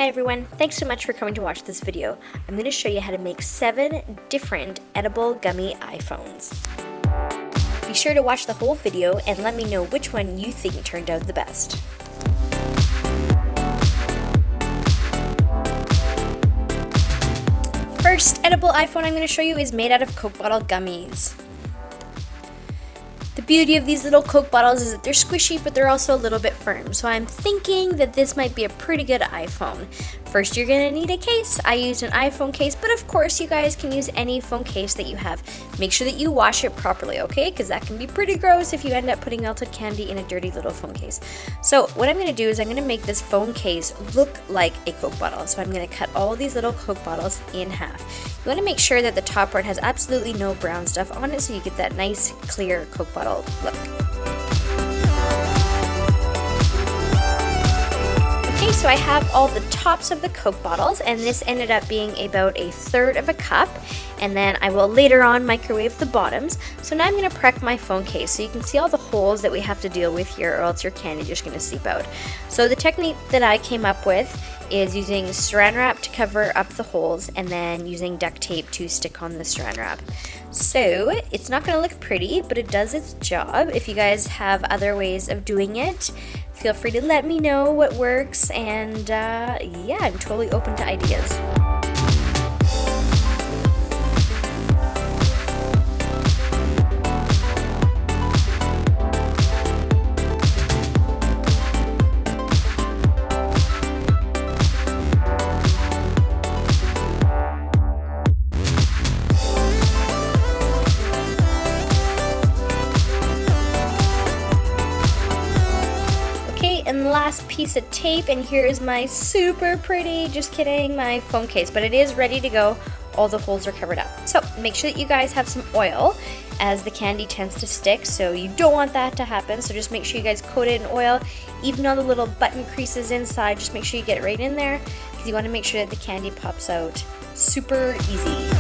Hi everyone, thanks so much for coming to watch this video. I'm going to show you how to make 7 different edible gummy iPhones. Be sure to watch the whole video and let me know which one you think turned out the best. First edible iPhone I'm going to show you is made out of Coke bottle gummies. The beauty of these little Coke bottles is that they're squishy, but they're also a little bit firm. So I'm thinking that this might be a pretty good iPhone. First, you're gonna need a case. I used an iPhone case, but of course you guys can use any phone case that you have. Make sure that you wash it properly, okay? Because that can be pretty gross if you end up putting melted candy in a dirty little phone case. So what I'm gonna do is I'm gonna make this phone case look like a Coke bottle. So I'm gonna cut all these little Coke bottles in half. You wanna make sure that the top part has absolutely no brown stuff on it so you get that nice, clear Coke bottle look. Okay, so I have all the tops of the Coke bottles, and this ended up being about 1/3 of a cup, and then I will later on microwave the bottoms. So now I'm going to prep my phone case so you can see all the holes that we have to deal with here, or else your candy is just going to seep out. So the technique that I came up with is using saran wrap to cover up the holes and then using duct tape to stick on the saran wrap. So it's not going to look pretty, but it does its job. If you guys have other ways of doing it, feel free to let me know what works, and yeah, I'm totally open to ideas. And the last piece of tape, and here is my super pretty, just kidding, my phone case, but it is ready to go. All the holes are covered up. So make sure that you guys have some oil, as the candy tends to stick, so you don't want that to happen. So just make sure you guys coat it in oil. Even all the little button creases inside, just make sure you get it right in there, because you want to make sure that the candy pops out super easy.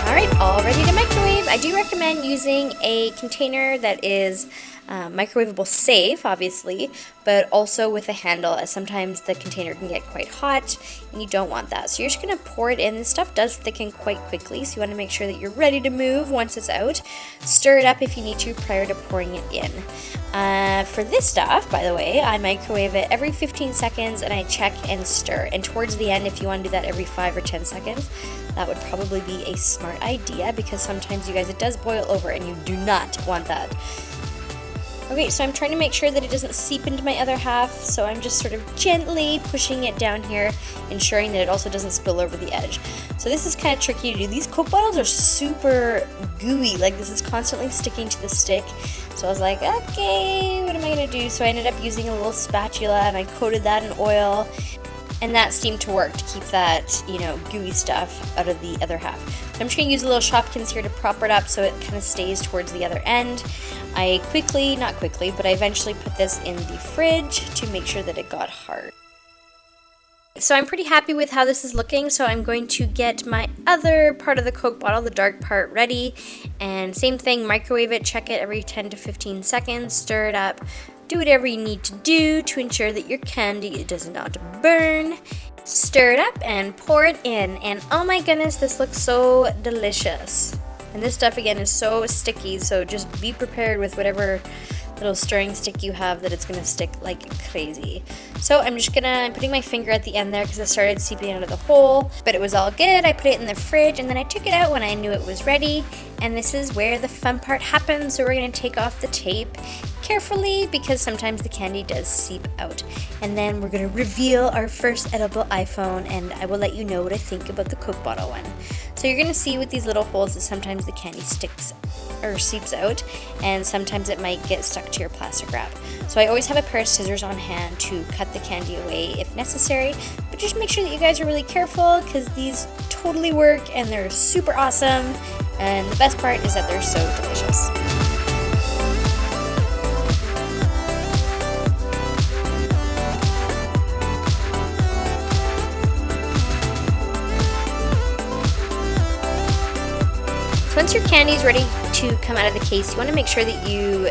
Alright, all ready to microwave. I do recommend using a container that is microwavable safe, obviously, but also with a handle, as sometimes the container can get quite hot and you don't want that. So you're just going to pour it in. This stuff does thicken quite quickly, so you want to make sure that you're ready to move once it's out. Stir it up if you need to prior to pouring it in. For this stuff, by the way, I microwave it every 15 seconds and I check and stir. And towards the end, if you want to do that every 5 or 10 seconds, that would probably be a smart idea, because sometimes you guys, it does boil over and you do not want that. Okay, so I'm trying to make sure that it doesn't seep into my other half, so I'm just sort of gently pushing it down here, ensuring that it also doesn't spill over the edge. So this is kind of tricky to do. These Coke bottles are super gooey, like this is constantly sticking to the stick. So I was like, okay, what am I going to do? So I ended up using a little spatula and I coated that in oil, and that seemed to work to keep that, you know, gooey stuff out of the other half. So I'm just going to use a little Shopkins here to prop it up so it kind of stays towards the other end. I eventually put this in the fridge to make sure that it got hard. So I'm pretty happy with how this is looking, so I'm going to get my other part of the Coke bottle, the dark part, ready. And same thing, microwave it, check it every 10 to 15 seconds, stir it up. Do whatever you need to do to ensure that your candy does not burn. Stir it up and pour it in, and oh my goodness, this looks so delicious. And this stuff again is so sticky, so just be prepared with whatever little stirring stick you have that it's gonna stick like crazy. So I'm putting my finger at the end there because it started seeping out of the hole, but it was all good. I put it in the fridge and then I took it out when I knew it was ready, and this is where the fun part happens. So we're gonna take off the tape carefully because sometimes the candy does seep out, and then we're gonna reveal our first edible iPhone, and I will let you know what I think about the Coke bottle one. So you're gonna see with these little holes that sometimes the candy sticks or seeps out, and sometimes it might get stuck to your plastic wrap. So I always have a pair of scissors on hand to cut the candy away if necessary, but just make sure that you guys are really careful because these totally work and they're super awesome, and the best part is that they're so delicious. Once your candy is ready to come out of the case, you want to make sure that you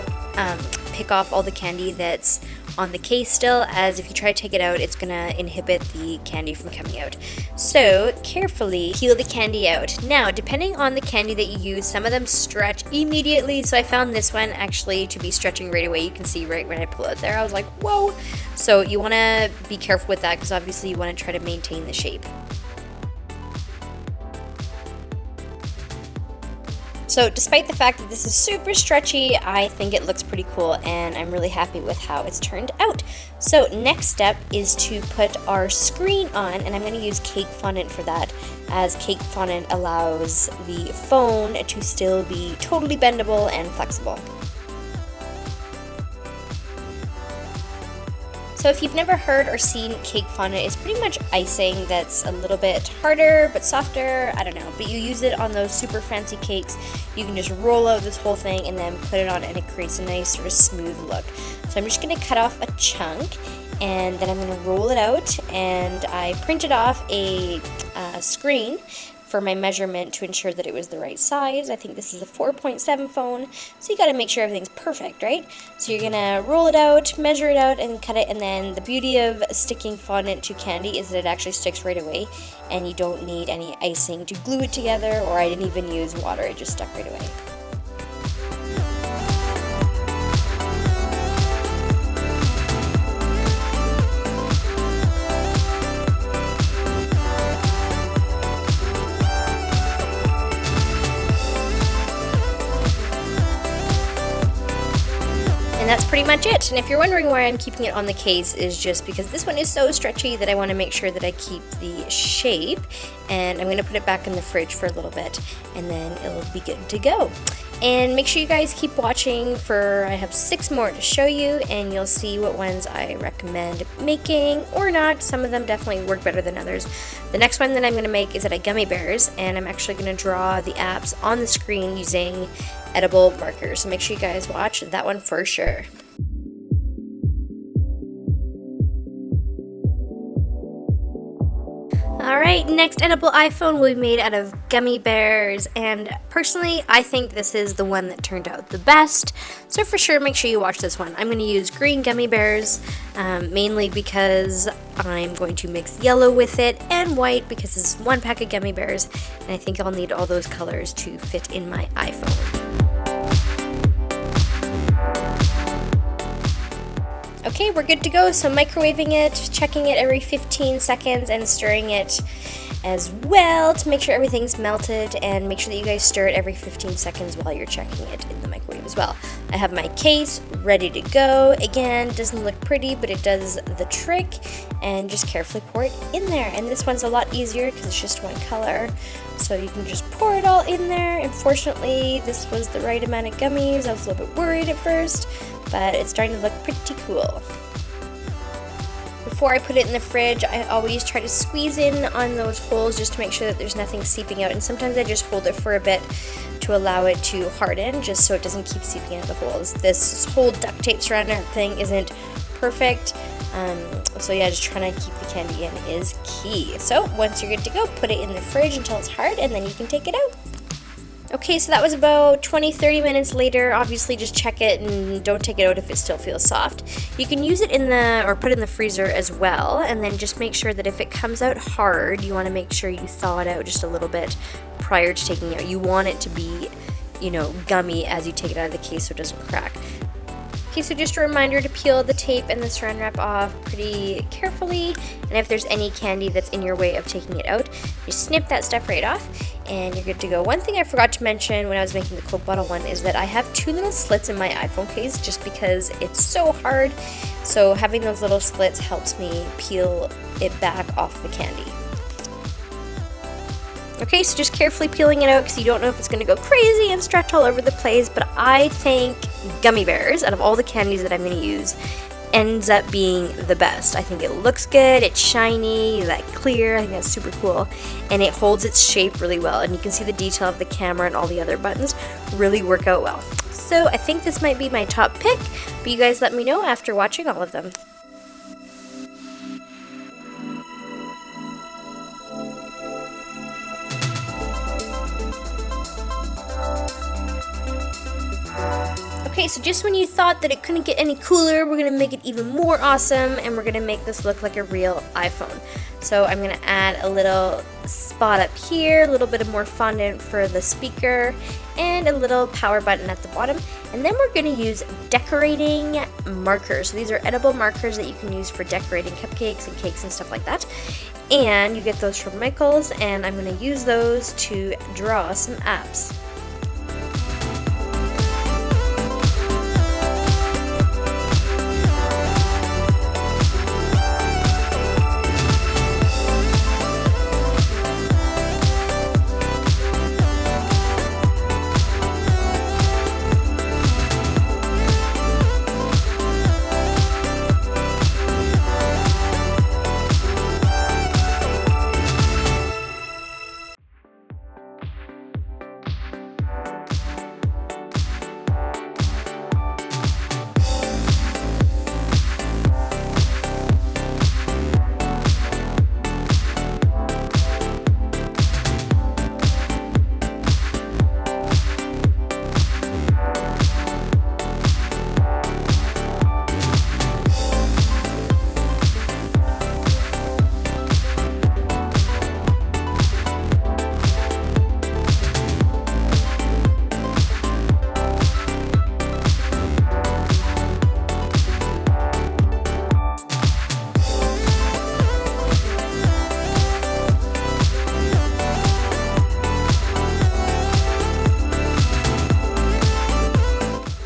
pick off all the candy that's on the case still, as if you try to take it out, it's gonna inhibit the candy from coming out. So carefully peel the candy out. Now, depending on the candy that you use, some of them stretch immediately, so I found this one actually to be stretching right away. You can see right when I pull it there, I was like, whoa. So you wanna be careful with that, because obviously you wanna try to maintain the shape. So despite the fact that this is super stretchy, I think it looks pretty cool, and I'm really happy with how it's turned out. So next step is to put our screen on, and I'm going to use cake fondant for that, as cake fondant allows the phone to still be totally bendable and flexible. So if you've never heard or seen cake fondant, it's pretty much icing that's a little bit harder but softer, I don't know, but you use it on those super fancy cakes. You can just roll out this whole thing and then put it on, and it creates a nice sort of smooth look. So I'm just going to cut off a chunk, and then I'm going to roll it out, and I printed off a screen for my measurement to ensure that it was the right size. I think this is a 4.7 phone, so you gotta make sure everything's perfect, right? So you're gonna roll it out, measure it out, and cut it, and then the beauty of sticking fondant to candy is that it actually sticks right away, and you don't need any icing to glue it together, or I didn't even use water, it just stuck right away. And that's pretty much it. And if you're wondering why I'm keeping it on the case, is just because this one is so stretchy that I want to make sure that I keep the shape. And I'm going to put it back in the fridge for a little bit, and then it'll be good to go. And make sure you guys keep watching, for I have 6 more to show you, and you'll see what ones I recommend making or not. Some of them definitely work better than others. The next one that I'm going to make is out of gummy bears, and I'm actually going to draw the apps on the screen using edible markers. So make sure you guys watch that one for sure. Alright, next edible iPhone will be made out of gummy bears, and personally I think this is the one that turned out the best, so for sure make sure you watch this one. I'm going to use green gummy bears, mainly because I'm going to mix yellow with it, and white because this is 1 pack of gummy bears, and I think I'll need all those colors to fit in my iPhone. Okay, we're good to go, so microwaving it, checking it every 15 seconds, and stirring it as well to make sure everything's melted, and make sure that you guys stir it every 15 seconds while you're checking it in the microwave as well. I have my case ready to go. Again, doesn't look pretty, but it does the trick, and just carefully pour it in there. And this one's a lot easier because it's just one color, so you can just pour it all in there. Unfortunately, this was the right amount of gummies. I was a little bit worried at first, but it's starting to look pretty cool. Before I put it in the fridge, I always try to squeeze in on those holes just to make sure that there's nothing seeping out, and sometimes I just hold it for a bit to allow it to harden, just so it doesn't keep seeping out the holes. This whole duct tape surrounding thing isn't perfect, so yeah, just trying to keep the candy in is key. So once you're good to go, put it in the fridge until it's hard, and then you can take it out. Okay, so that was about 20-30 minutes later. Obviously just check it and don't take it out if it still feels soft. You can use it in the, or put it in the freezer as well, and then just make sure that if it comes out hard, you want to make sure you thaw it out just a little bit prior to taking it out. You want it to be, you know, gummy as you take it out of the case so it doesn't crack. Okay, so just a reminder to peel the tape and the saran wrap off pretty carefully, and if there's any candy that's in your way of taking it out, just snip that stuff right off, and you're good to go. One thing I forgot to mention when I was making the Coke bottle one is that I have 2 little slits in my iPhone case just because it's so hard, so having those little slits helps me peel it back off the candy. Okay, so just carefully peeling it out because you don't know if it's going to go crazy and stretch all over the place, but I think gummy bears, out of all the candies that I'm going to use, ends up being the best. I think it looks good, it's shiny, that clear, I think that's super cool, and it holds its shape really well, and you can see the detail of the camera and all the other buttons really work out well. So I think this might be my top pick, but you guys let me know after watching all of them. Okay, so just when you thought that it couldn't get any cooler, we're going to make it even more awesome, and we're going to make this look like a real iPhone. So I'm going to add a little spot up here, a little bit of more fondant for the speaker, and a little power button at the bottom. And then we're going to use decorating markers. So these are edible markers that you can use for decorating cupcakes and cakes and stuff like that. And you get those from Michael's, and I'm going to use those to draw some apps.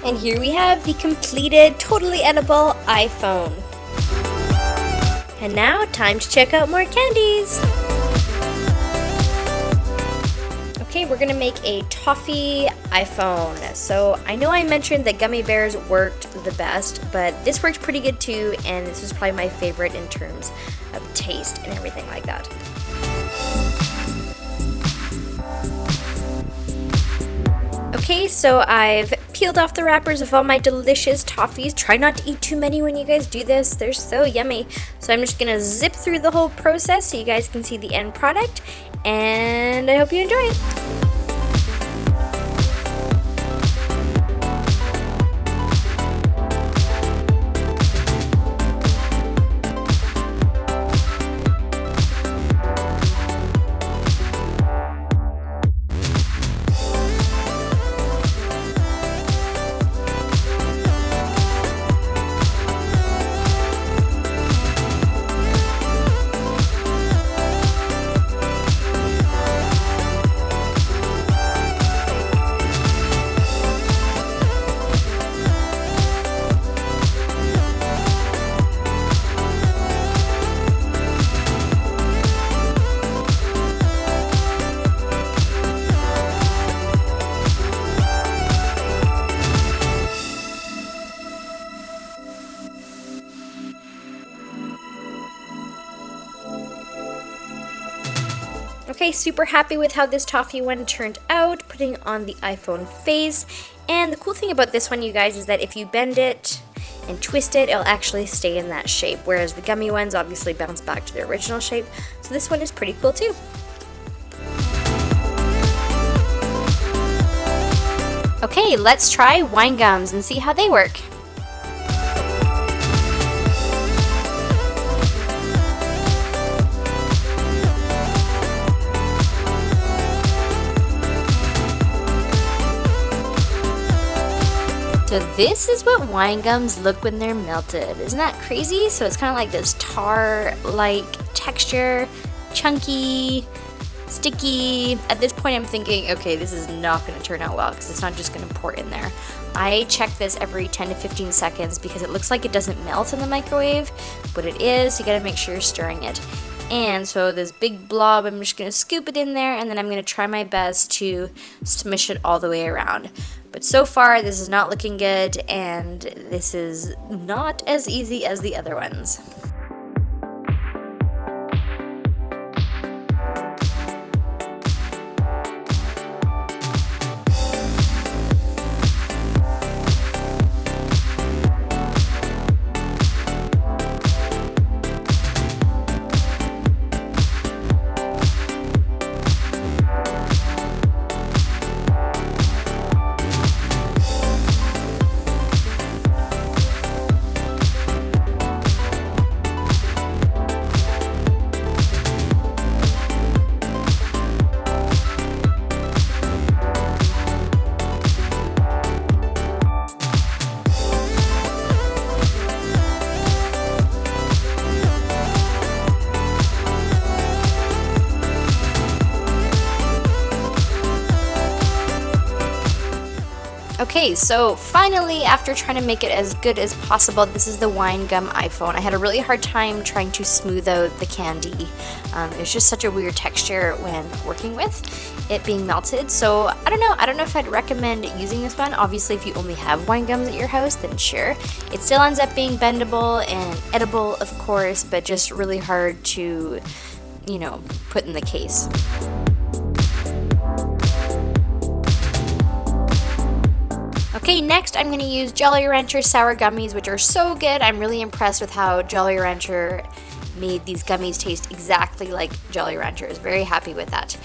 And here we have the completed, totally edible iPhone. And now, time to check out more candies. Okay, we're gonna make a toffee iPhone. So I know I mentioned that gummy bears worked the best, but this worked pretty good too, and this was probably my favorite in terms of taste and everything like that. Okay, so I've peeled off the wrappers of all my delicious toffees. Try not to eat too many when you guys do this. They're so yummy. So I'm just gonna zip through the whole process so you guys can see the end product, and I hope you enjoy it. Okay, super happy with how this toffee one turned out, putting on the iPhone face. And the cool thing about this one, you guys, is that if you bend it and twist it, it'll actually stay in that shape, whereas the gummy ones obviously bounce back to their original shape. So this one is pretty cool too. Okay, let's try wine gums and see how they work. So this is what wine gums look when they're melted. Isn't that crazy? So it's kind of like this tar-like texture, chunky, sticky. At this point I'm thinking, okay, this is not going to turn out well because it's not just going to pour in there. I check this every 10 to 15 seconds because it looks like it doesn't melt in the microwave, but it is. You got to make sure you're stirring it. And so this big blob, I'm just going to scoop it in there, and then I'm going to try my best to smush it all the way around. But so far, this is not looking good, and this is not as easy as the other ones. Okay, so finally, after trying to make it as good as possible, this is the wine gum iPhone. I had a really hard time trying to smooth out the candy. It was just such a weird texture when working with it being melted. So I don't know if I'd recommend using this one. Obviously, if you only have wine gums at your house, then sure. It still ends up being bendable and edible, of course, but just really hard to, you know, put in the case. Okay, next I'm going to use Jolly Rancher sour gummies, which are so good. I'm really impressed with how Jolly Rancher made these gummies taste exactly like Jolly Ranchers. Very happy with that.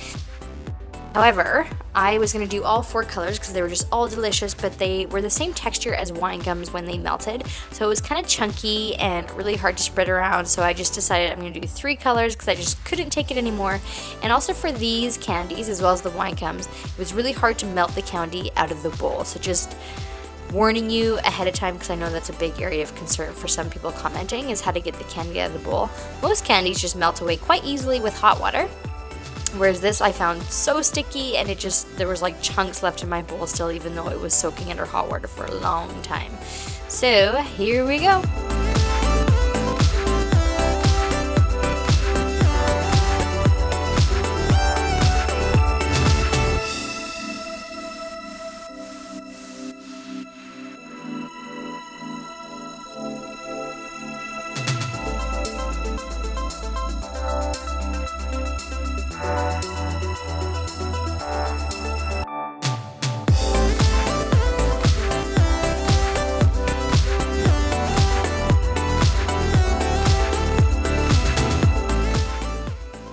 However, I was going to do all 4 colors because they were just all delicious, but they were the same texture as wine gums when they melted. So it was kind of chunky and really hard to spread around, so I just decided I'm going to do 3 colors because I just couldn't take it anymore. And also for these candies, as well as the wine gums, it was really hard to melt the candy out of the bowl. So just warning you ahead of time, because I know that's a big area of concern for some people commenting, is how to get the candy out of the bowl. Most candies just melt away quite easily with hot water. Whereas this I found so sticky, and there was like chunks left in my bowl still, even though it was soaking under hot water for a long time. So here we go.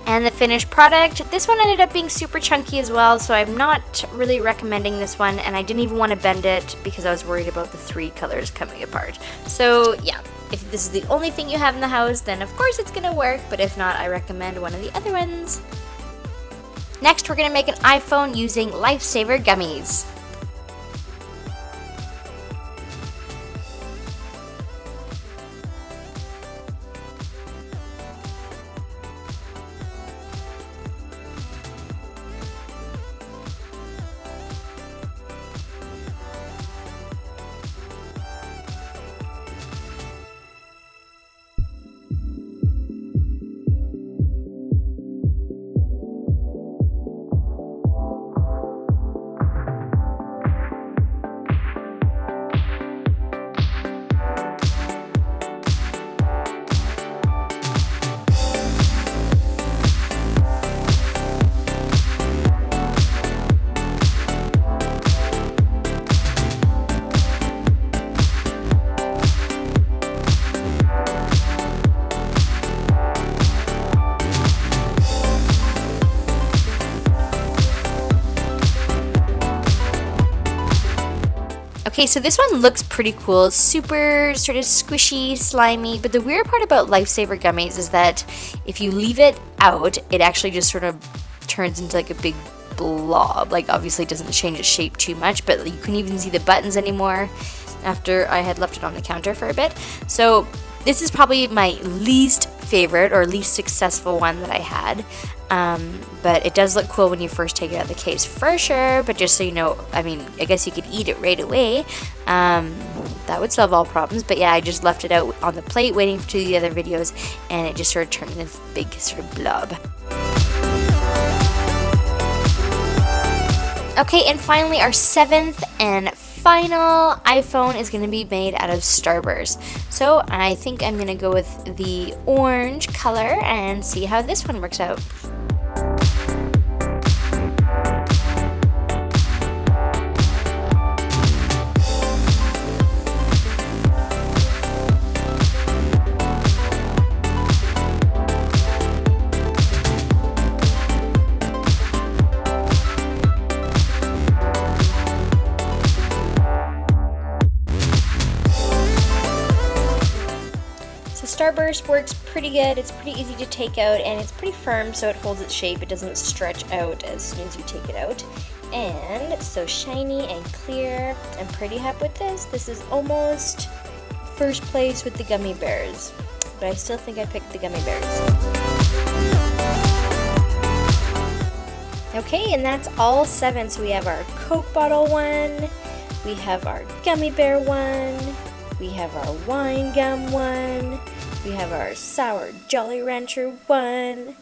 And the finished product, this one ended up being super chunky as well, so I'm not really recommending this one, and I didn't even want to bend it because I was worried about the 3 colors coming apart. So yeah, if this is the only thing you have in the house, then of course it's gonna work, but if not, I recommend one of the other ones. Next, we're gonna make an iPhone using Lifesaver Gummies. Okay, so this one looks pretty cool. It's super sort of squishy, slimy, but the weird part about Lifesaver Gummies is that if you leave it out, it actually just sort of turns into like a big blob. Like, obviously it doesn't change its shape too much, but you couldn't even see the buttons anymore after I had left it on the counter for a bit. So this is probably my least favorite or least successful one that I had. But it does look cool when you first take it out of the case for sure, but just so you know, I mean, I guess you could eat it right away. That would solve all problems, but yeah, I just left it out on the plate waiting to do the other videos, and it just sort of turned into this big sort of blob. Okay, and finally our 7th and final iPhone is going to be made out of Starburst. So I think I'm going to go with the orange color and see how this one works out. Starburst works pretty good. It's pretty easy to take out, and it's pretty firm, so it holds its shape. It doesn't stretch out as soon as you take it out. And it's so shiny and clear. I'm pretty happy with this. This is almost first place with the gummy bears, but I still think I picked the gummy bears. Okay, and that's all 7. So we have our Coke bottle one, We have our gummy bear one. We have our wine gum one. We have our sour Jolly Rancher one.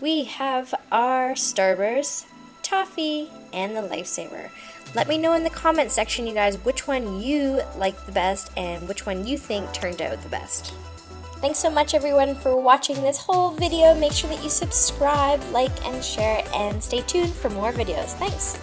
We have our Starburst, toffee, and the Lifesaver. Let me know in the comment section, you guys, which one you like the best and which one you think turned out the best. Thanks so much, everyone, for watching this whole video. Make sure that you subscribe, like, and share, and stay tuned for more videos. Thanks!